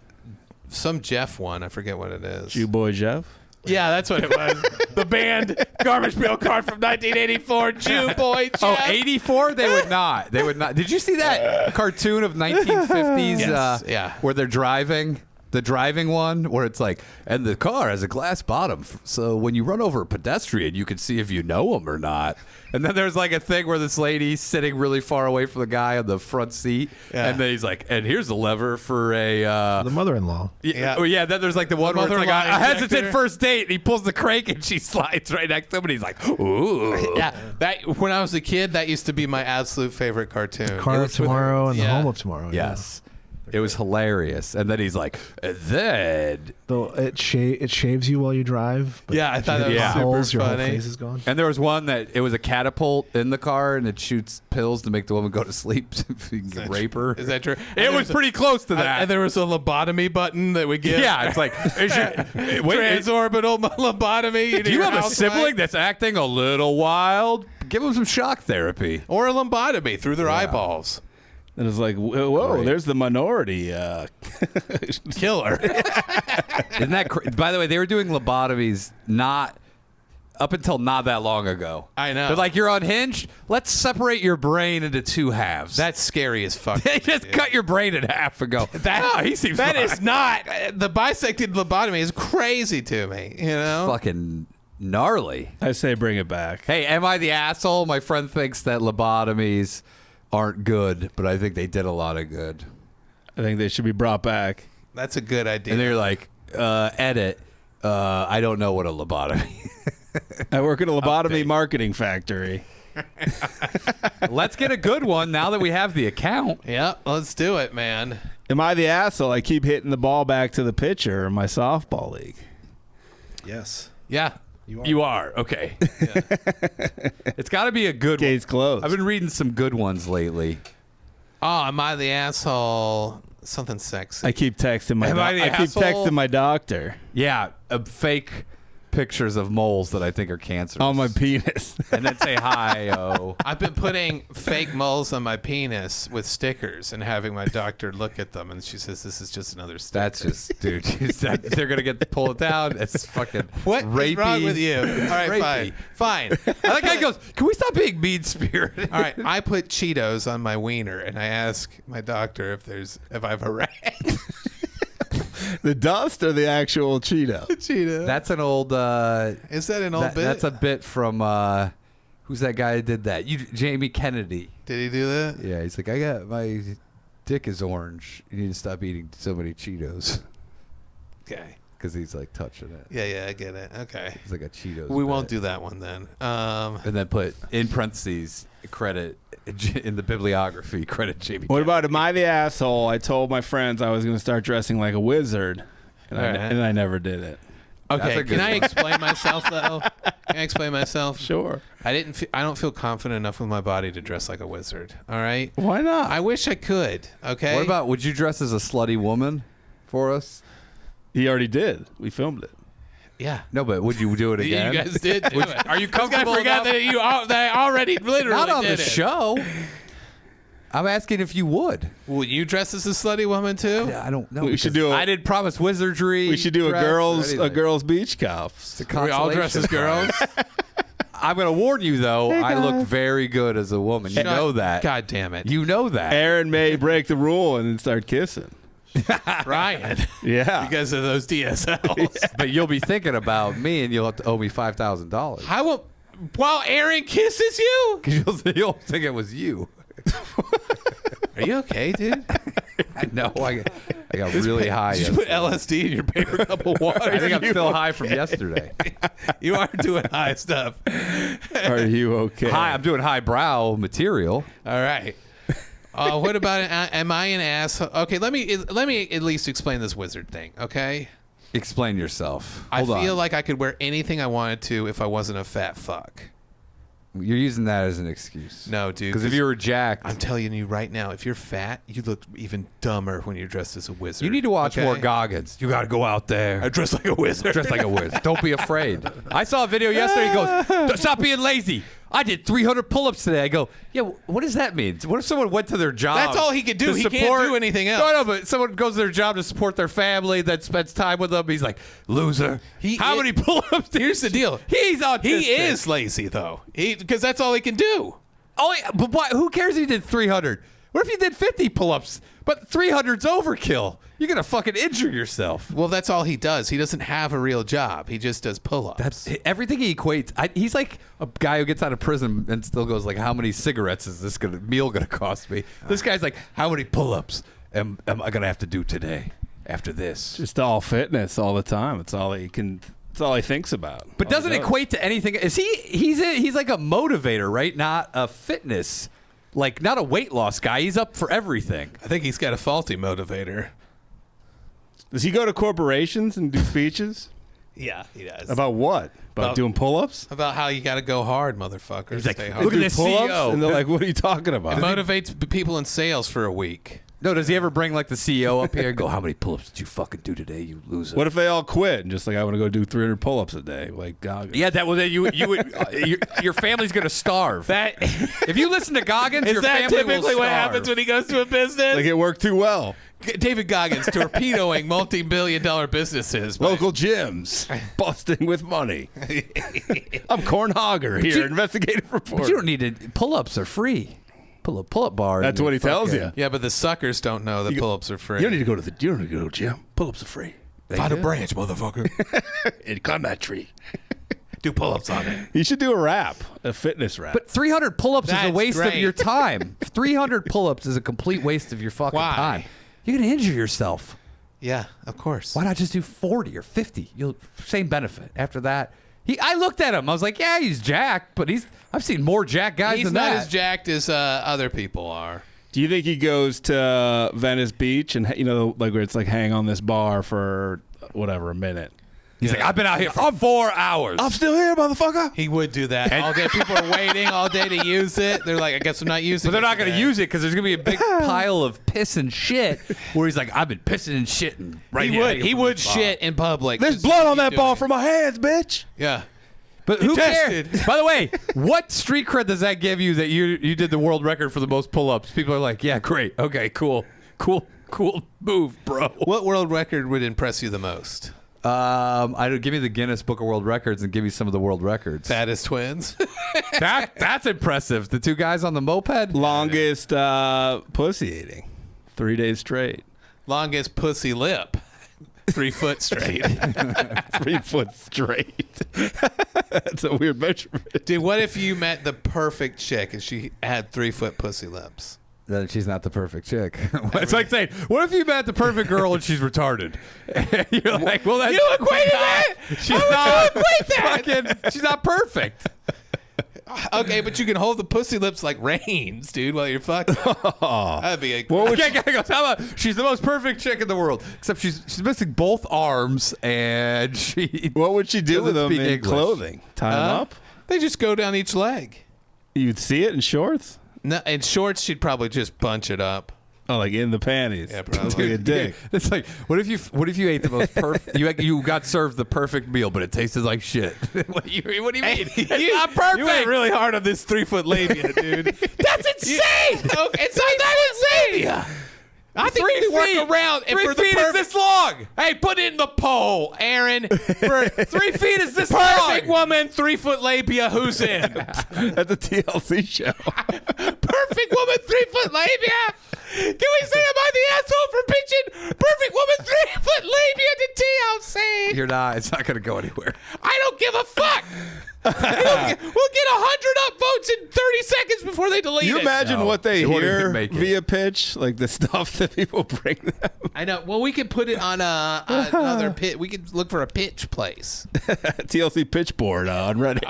some Jeff one. I forget what it is. Jew Boy Jeff. Yeah, that's what it was. The band garbage pail card from 1984, Jew Boy Jeff. Oh, 84? They would not. They would not. Did you see that cartoon of 1950s Yes, yeah. where they're driving? The driving one where it's like, and the car has a glass bottom, so when you run over a pedestrian, you can see if you know him or not. And then there's like a thing where this lady's sitting really far away from the guy on the front seat, and then he's like, and here's the lever for a... The mother-in-law. Yeah. Oh, yeah. Then there's like the one where it's like mother-in-law a hesitant injector. first date, and he pulls the crank, and she slides right next to him, and he's like, ooh. Yeah, that when I was a kid, that used to be my absolute favorite cartoon. Car It of was with- Tomorrow and yeah. The Home of Tomorrow. Yes. It was hilarious. And then he's like, and then... Though it shaves you while you drive. But Yeah, I thought that was Yeah. super holes, your whole funny. face is gone. And there was one that it was a catapult in the car, and it shoots pills to make the woman go to sleep so you can rape her. Is that true? It was pretty close to that. And there was a lobotomy button that we get. Yeah, it's like, Transorbital lobotomy. do you have a sibling that's acting a little wild? Give him some shock therapy. or a lobotomy through their eyeballs? And it's like, whoa, Right. there's the minority. Killer. Isn't that by the way, they were doing lobotomies not up until not that long ago. I know. They're like, you're unhinged? Let's separate your brain into two halves. That's scary as fuck. They just cut your brain in half and go, he seems That fine." is not the bisected lobotomy is crazy to me. You know. fucking gnarly. I say bring it back. Hey, am I the asshole? My friend thinks that lobotomies aren't good, but I think they did a lot of good. I think they should be brought back. That's a good idea. And they're like, edit. I don't know what a lobotomy. I work at a lobotomy marketing factory. Let's get a good one now that we have the account. Yep, let's do it, man. Am I the asshole? I keep hitting the ball back to the pitcher in my softball league. Yes. Yeah. You are. Okay. It's got to be a good one. Case closed. I've been reading some good ones lately. Oh, am I the asshole? Something sexy. I keep texting my Am I the I keep asshole? texting my doctor Yeah, fake pictures of moles that I think are cancerous. on my penis. and then say hi, oh. I've been putting fake moles on my penis with stickers and having my doctor look at them, and she says this is just another sticker. That's just, dude. They're gonna get pulled down. It's fucking What is rapey. wrong with you? All right, Rapey. fine. And that guy goes, "Can we stop being mean spirited?" All right, I put Cheetos on my wiener, and I ask my doctor if I've a rat. The dust or the actual Cheeto? Cheeto. That's an old. Is that an old bit? That's a bit from. Who's that guy that did that? Jamie Kennedy. Did he do that? Yeah, he's like, I got my dick is orange. You need to stop eating so many Cheetos. Okay. Because he's like touching it. Yeah, I get it. Okay. It's like a Cheetos. We won't bit. do that one then. And then put in parentheses credit in the bibliography credit Jamie. What about am I the asshole? I told my friends I was going to start dressing like a wizard, and, All right. and I never did it. That's Okay, a good can I one. explain myself though? Can I explain myself? Sure. I don't feel confident enough with my body to dress like a wizard. All right. Why not? I wish I could. Okay. What about, would you dress as a slutty woman for us? He already did. We filmed it. Yeah. No, but would you do it again? You guys did do it. Are you This guy comfortable forgot enough? that I already literally Not on did the it. show. I'm asking if you would. Will you dress as a slutty woman too? I don't know. We should because do a- I didn't promise wizardry. We should do dress or a anything. girls beach cups. It's a We all dress as consolation girls. prize. I'm going to warn you though. I look very good as a woman. You know that. God damn it, You know that. Aaron may break the rule and then start kissing. Ryan, Yeah. because of those DSLs. But you'll be thinking about me, and you'll have to owe me $5,000 I will. While Aaron kisses you. because you'll think it was you. Are you okay, dude? I know. I got really high. Did you put yesterday. LSD in your paper cup of water? I think I'm still high from yesterday. You are doing high stuff. Are you okay? I'm doing highbrow material. All right. What about am I an asshole? Okay, let me at least explain this wizard thing. Okay. Explain yourself. I Hold feel on. like I could wear anything I wanted to if I wasn't a fat fuck. You're using that as an excuse. No, dude. Because if you were jacked, I'm telling you right now, if you're fat, you look even dumber when you're dressed as a wizard. you need to watch more Goggins. You got to go out there. I dress like a wizard. Dress like a wizard. Don't be afraid. I saw a video yesterday. He goes, "Stop being lazy. I did 300 pull-ups today." I go, "Yeah, what does that mean? What if someone went to their job? That's all he could do. to He can't support- do anything else. No, but someone goes to their job to support their family that spends time with them. He's like, loser. How many pull-ups? Here's the deal. He's autistic. He is lazy, though. Because that's all he can do. But why, who cares if he did 300? What if you did 50 pull-ups? But 300's overkill. You're going to fucking injure yourself. Well, that's all he does. He doesn't have a real job. He just does pull-ups. That's everything he equates. He's like a guy who gets out of prison and still goes like, "How many cigarettes is this meal gonna cost me?" This guy's like, "How many pull-ups am I gonna have to do today after this?" Just all fitness all the time. It's all he can. It's all he thinks about. But doesn't equate to anything. Is he's like a motivator, right? Not a fitness, like not a weight loss guy. He's up for everything. I think he's got a faulty motivator. Does he go to corporations and do speeches? Yeah, he does. About what? About doing pull-ups? About how you got to go hard, motherfucker. He's like, Stay hard. look at Do this pull-ups? CEO. And they're like, "What are you talking It about?" motivates people in sales for a week. No, does he ever bring like the CEO up here and go, "How many pull-ups did you fucking do today, you loser?" What if they all quit and just like, "I want to go do 300 pull-ups a day"? Like, Goggins. Yeah, that was it. You would your family's gonna starve. That If you listen to Goggins, is your that family will typically what starve. happens when he goes to a business? Like it worked too well. David Goggins torpedoing multi-billion-dollar businesses. Local gyms busting with money. I'm Cornhogger here, investigative reporter. But you don't need to. Pull-ups are free. Pull-up bar. That's what he tells you. Yeah, but the suckers don't know that pull-ups are free. You don't need to go to the. You don't need to go to the gym. Pull-ups are free. Find a branch, motherfucker. And climb that tree. Do pull-ups on it. You should do a rap, a fitness rap. But 300 pull-ups is a That's waste of great. your time. 300 pull-ups is a complete waste of your fucking Why? time. You're gonna injure yourself. Yeah, of course. Why not just do 40 or 50? You'll same benefit. After that, I looked at him. I was like, yeah, he's jacked, but I've seen more jacked guys He's than not that. as jacked as other people are. Do you think he goes to Venice Beach and like where it's like hang on this bar for whatever a minute? He's like, I've been out here for 4 hours. I'm still here, motherfucker. He would do that all day. People are waiting all day to use it. They're like, I guess I'm not using it. But they're not going to today. use it because there's going to be a big pile of piss and shit where he's like, I've been pissing and shitting. Right He here. would. He would shit in public. There's Just blood on keep that doing ball it. from my hands, bitch. Yeah. But who tested. cares? By the way, what street cred does that give you that you did the world record for the most pull-ups? People are like, yeah, great. Okay, cool move, bro. What world record would impress you the most? I don't give me the Guinness Book of World Records and give me some of the world records. Fattest twins. That's impressive. The two guys on the moped. Longest pussy eating, 3 days straight. Longest pussy lip. 3 foot straight. 3 foot straight. That's a weird measurement. Dude, what if you met the perfect chick and she had 3 foot pussy lips? Then she's not the perfect chick. It's like saying, what if you met the perfect girl and she's retarded? You're like, well, that's You equated that? She's How not would you equate that? fucking. She's not perfect. Okay, but you can hold the pussy lips like reins, dude, while you're fucking. That'd be a. How about she's the most perfect chick in the world, except she's missing both arms and she. What would she do with doesn't them speak in English. clothing? Tie them up? They just go down each leg. You'd see it in shorts? No, in shorts, she'd probably just bunch it up. Oh, like in the panties. Yeah, probably. Like a dick. It's like, what if you ate the most perfect? You got served the perfect meal, but it tasted like shit. What do you mean? It's not perfect. You went really hard on this 3 foot labia, dude. That's insane. It's not that insane. I think we work around. And 3 for the feet is this long. Hey, put it in the poll, Aaron. For 3 feet is this perfect long. woman, 3 foot labia, who's in? At the TLC show. Perfect woman, 3 foot labia. Can we say I'm on the asshole for pitching perfect woman, 3 foot labia to TLC? You're not. It's not going to go anywhere. I don't give a fuck. We'll get 100 upvotes in 30 seconds before they delete You it. imagine No, what they it won't hear even make it. via pitch? Like the stuff that people bring them. I know. Well, we could put it on another pit. We could look for a pitch place. TLC pitch board on Reddit.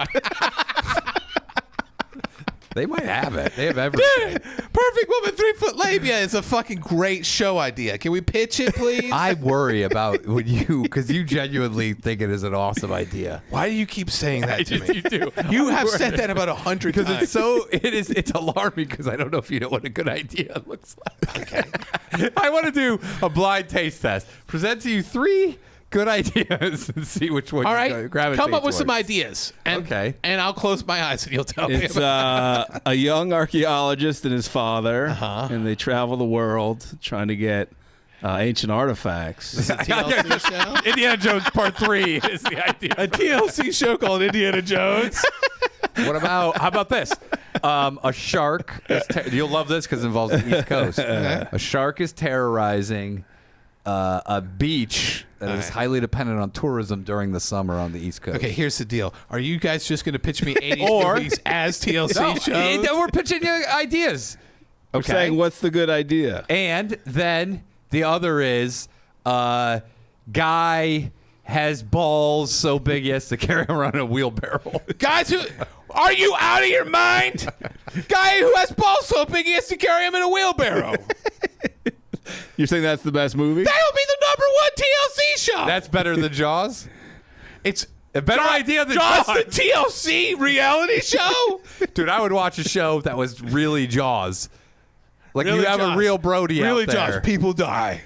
They might have it. They have everything. Dude, Perfect Woman 3-foot labia is a fucking great show idea. Can we pitch it, please? I worry about when you, because you genuinely think it is an awesome idea. Why do you keep saying that to me? You do. You have said that about 100 times. Because it's alarming because I don't know if you know what a good idea looks like. Okay. I want to do a blind taste test. Present to you 3 good ideas and see which one All you right, gravitate come up with some towards. ideas. And, Okay. And I'll close my eyes and you'll tell me. It's a young archaeologist and his father, and they travel the world trying to get ancient artifacts. It's a TLC show? Indiana Jones Part 3 is the idea. A TLC show called Indiana Jones. What about, how about this? A shark. You'll love this because it involves the East Coast. A shark is terrorizing a beach that is highly dependent on tourism during the summer on the East Coast. Okay, here's the deal. Are you guys just going to pitch me 80s movies as TLC shows? We're pitching you ideas. We're saying, what's the good idea? And then the other is guy has balls so big he has to carry them around in a wheelbarrow. Guys, are you out of your mind? Guy who has balls so big he has to carry him in a wheelbarrow. You're saying that's the best movie? That'll be the #1 TLC show. That's better than Jaws? It's A better idea than Jaws, Jaws. the TLC reality show. Dude, I would watch a show that was really Jaws. Like Really you have Jaws. a real Brody Really, out there. Josh, people die.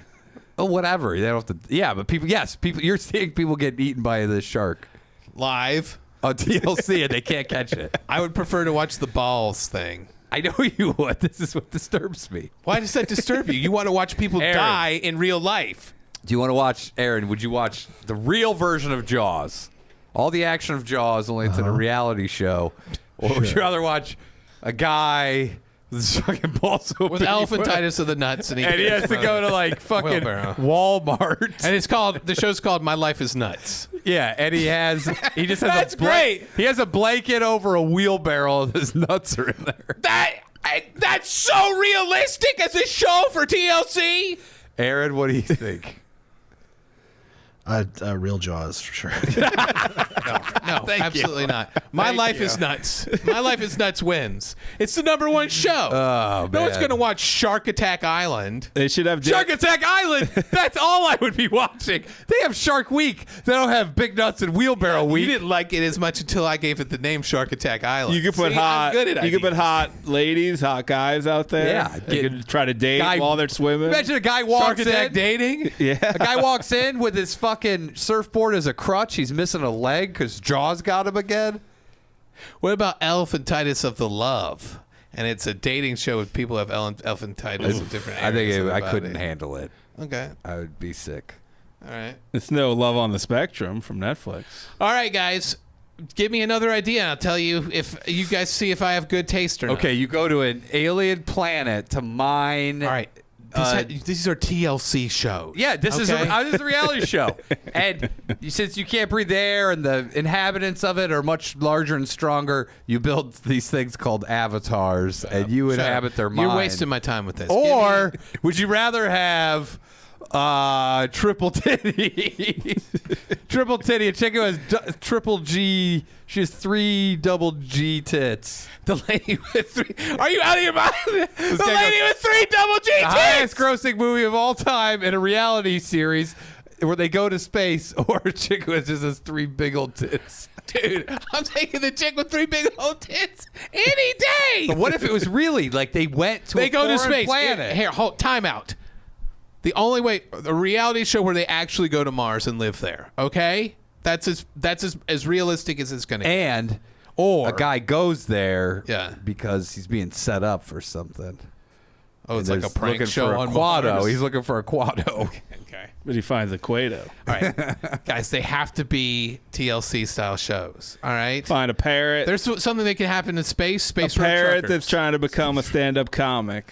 Oh, whatever. They don't have to. Yeah, but people. Yes, people. You're seeing people get eaten by the shark Live. on TLC, and they can't catch it. I would prefer to watch the balls thing. I know you would. This is what disturbs me. Why does that disturb you? You want to watch people Aaron. die in real life. Do you want to watch, Aaron? Would you watch the real version of Jaws? All the action of Jaws, only it's in a reality show. Or would you rather watch a guy with his fucking balls so With big elephantitis of the nuts. And and he has to go to like fucking Wheelbarrow. Walmart. And the show's called My Life is Nuts. Yeah, and he just has That's great. He has a blanket over a wheelbarrow and his nuts are in there. That's so realistic as a show for TLC. Aaron, what do you think? Real Jaws for sure. No, absolutely not. My Life is Nuts. My Life is Nuts wins. It's the #1 show. Oh, No one's man. going to watch Shark Attack Island. They should have Shark Attack Island. That's all I would be watching. They have Shark Week. They don't have Big Nuts and Wheelbarrow You Week. didn't like it as much until I gave it the name Shark Attack Island. You could put See, I'm good at you could put ideas. hot ladies, hot guys out there. Yeah, They get- could try to date guy- while they're swimming. Imagine a guy Shark walks Attack in. dating. Yeah. A guy walks in with his fucking surfboard as a crutch. He's missing a leg because Jaws got him again. What about Elephantitis of the Love? And it's a dating show with people who have elephantitis of different I areas. think of I the couldn't body. handle it. Okay. I would be sick. All right. It's no Love on the Spectrum from Netflix. All right, guys. Give me another idea, and I'll tell you if you guys see if I have good taste or not. Okay, you go to an alien planet to mine. All right. These are TLC shows. Yeah, this is Okay? a reality show. And since you can't breathe the air and the inhabitants of it are much larger and stronger, you build these things called avatars and you Shut inhabit up. their mind. You're wasting my time with this. Or would you rather have triple titty? Triple titty. A chick who has triple G. She has 3 double G tits. The lady with 3. Are you out of your mind? The guy lady with 3 double G The highest tits. grossing movie of all time in a reality series where they go to space, or a chick who just has 3 big old tits. Dude, I'm taking the chick with 3 big old tits any day. But what if it was really like they went to They a go to foreign space. planet? Here, hold, time out. The only way, a reality show where they actually go to Mars and live there. Okay, that's as realistic as it's gonna get. And Or a guy goes there Yeah. because he's being set up for something. oh, it's like a He's prank looking show for a on Quado. Mars. He's looking for a Quado. Okay, But he finds a Quado. all right, guys, they have to be TLC style shows. All right, Find a parrot. there's something that can happen in space. a Space road parrot truckers. that's trying to become a stand-up comic.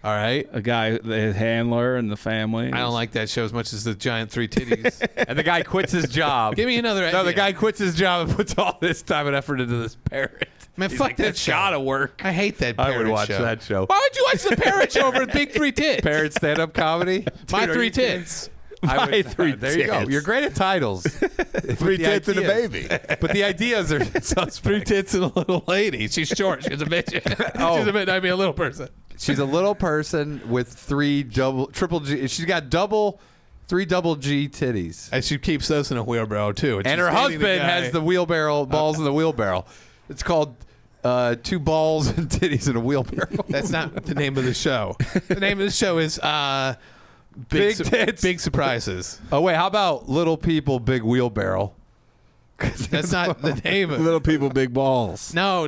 All right. A guy, the handler and the family. I don't like that show as much as the giant 3 titties. And the guy quits his job. Give me another idea. No, the guy quits his job and puts all this time and effort into this parrot. Man, He's fuck like, that "That's show. gotta work. I hate that I parrot would watch show. that show. Why would you watch the parrot show over Big 3 Tits? Parrot stand-up comedy. My Dude, are 3 you kidding? tits. My three There you go. tits. You're great at titles. 3 tits and a baby. But the ideas are suspect. 3 tits and a little lady. She's short. She's a bitch. Oh. She's a bit. I mean, a little person. She's a little person with triple G. She's got 3 double G titties. And she keeps those in a wheelbarrow too. And she's her dating husband the guy. has the wheelbarrow, balls in the wheelbarrow. It's called 2 balls and titties in a wheelbarrow. That's not the name of the show. The name of the show is Big Tits. Big Surprises. Oh, wait. How about Little People, Big Wheelbarrow? That's not the name of it. Little people, big balls. No.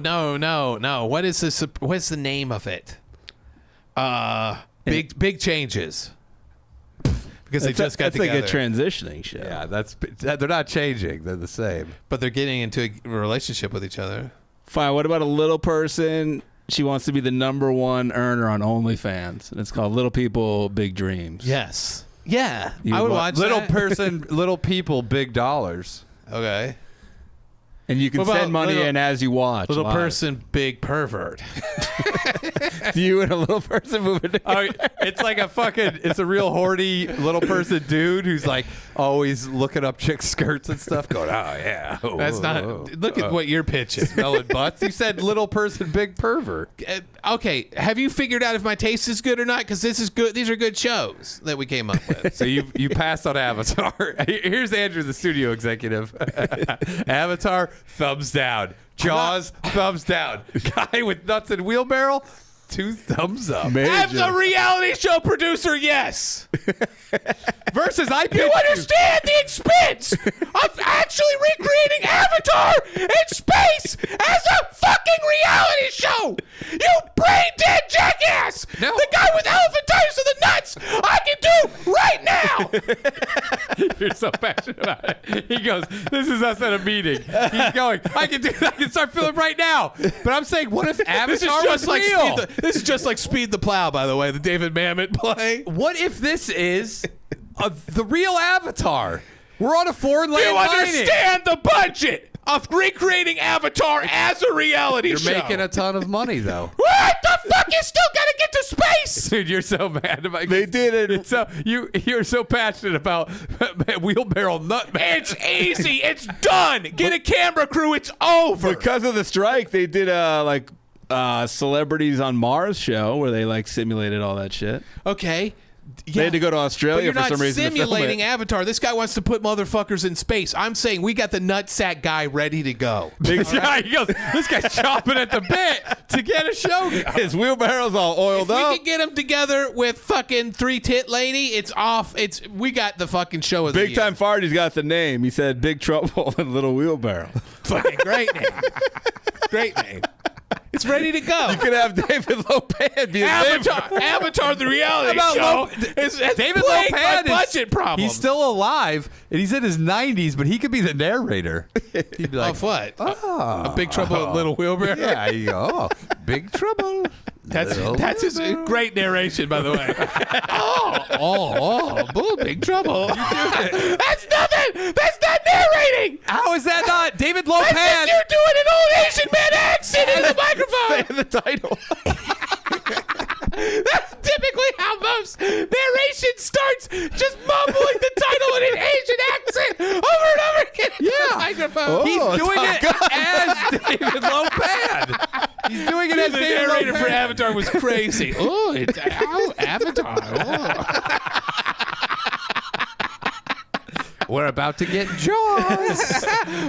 What is this? What's the name of it? Big Changes. Because they just got that's together. like a transitioning show. Yeah, they're not changing. They're the same. But they're getting into a relationship with each other. Fine. What about a little person? She wants to be the #1 earner on OnlyFans, and it's called Little People, Big Dreams. Yes. Yeah. You I would wa- watch Little that. person, little people, big dollars. Okay. And you can What about send money little- in as you watch. Little live. person, big pervert. You and a little person moving together. Oh, it's like it's a real horny little person dude who's like always looking up chicks' skirts and stuff, going, oh, yeah. That's not. Look at what you're pitching. Smelling butts. You said little person, big pervert. Okay. Have you figured out if my taste is good or not? Because this is good. These are good shows that we came up with. So you passed on Avatar. Here's Andrew, the studio executive. Avatar, thumbs down. Jaws, thumbs down. Guy with nuts and wheelbarrow, 2 thumbs up. As a reality show producer, yes. Versus I You pitched understand the expense of actually recreating Avatar in space as a fucking reality show. You brain dead jackass. No. The guy with elephantitis of the nuts I can do right now. You're so passionate about it. He goes, this is us at a meeting. He's going, I can start feeling right now. But I'm saying, what if Avatar was real? This is just like Speed the Plow, by the way, the David Mamet play. What if this is the real Avatar? We're on a foreign land You mining. understand the budget of recreating Avatar as a reality You're show. making a ton of money, though. What the fuck? You still gotta get to space. Dude, you're so mad about They did it. It's so you're so passionate about wheelbarrow nut. It's easy. It's done. Get a camera crew. It's over. Because of the strike, they did Celebrities on Mars show where they like simulated all that shit. Okay. They had to go to But Australia you're for not some reason to film simulating it. Avatar. This guy wants to put motherfuckers in space. I'm saying we got the nutsack guy ready to go. Yeah, he goes, this guy's chopping at the bit to get a show going. His wheelbarrow's all oiled We up. can get him together with fucking 3 tit lady. It's off. We got the fucking show of the Big year. Time Farty's got the name. He said Big Trouble in Little Wheelbarrow. Fucking great name. Great name. It's ready to go. You could have David Lopan be a Avatar, the reality show. David Lopan Lopan budget problems. He's still alive, and he's in his 90s, but he could be the narrator. He'd be like, Of what? A Big Trouble in Little Wheelbarrow? yeah, you go, oh, Big Trouble. That's his great narration, by the way. Big Trouble. That's nothing. That's not narrating. How is that not David Lopan? That's just you doing an old Asian man accent in the microphone. Say the title. That's typically how most narration starts, just mumbling the title in an Asian accent over and over again into the microphone. He's doing it as David Lopan. He's doing it as The David narrator Lopan. for Avatar was crazy. Oh, it's Avatar. Oh. We're about to get Jaws.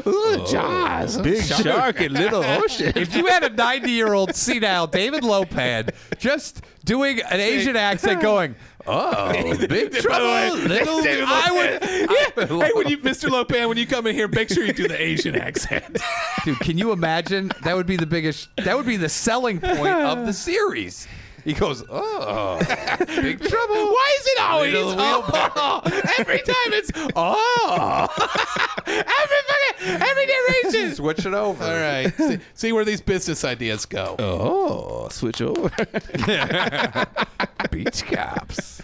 Ooh, Jaws. Big shark in Little Ocean. If you had a 90-year-old senile David Lopan just doing an Asian accent going, oh, big trouble, little... David Lopan. Hey, Mr. Lopan, when you come in here, make sure you do the Asian accent. Dude, can you imagine? That would be the selling point of the series. He goes, oh, big trouble. Why is it always Little every time it's every narration. Switch it over. All right. See where these business ideas go. Oh, switch over. Beach cops.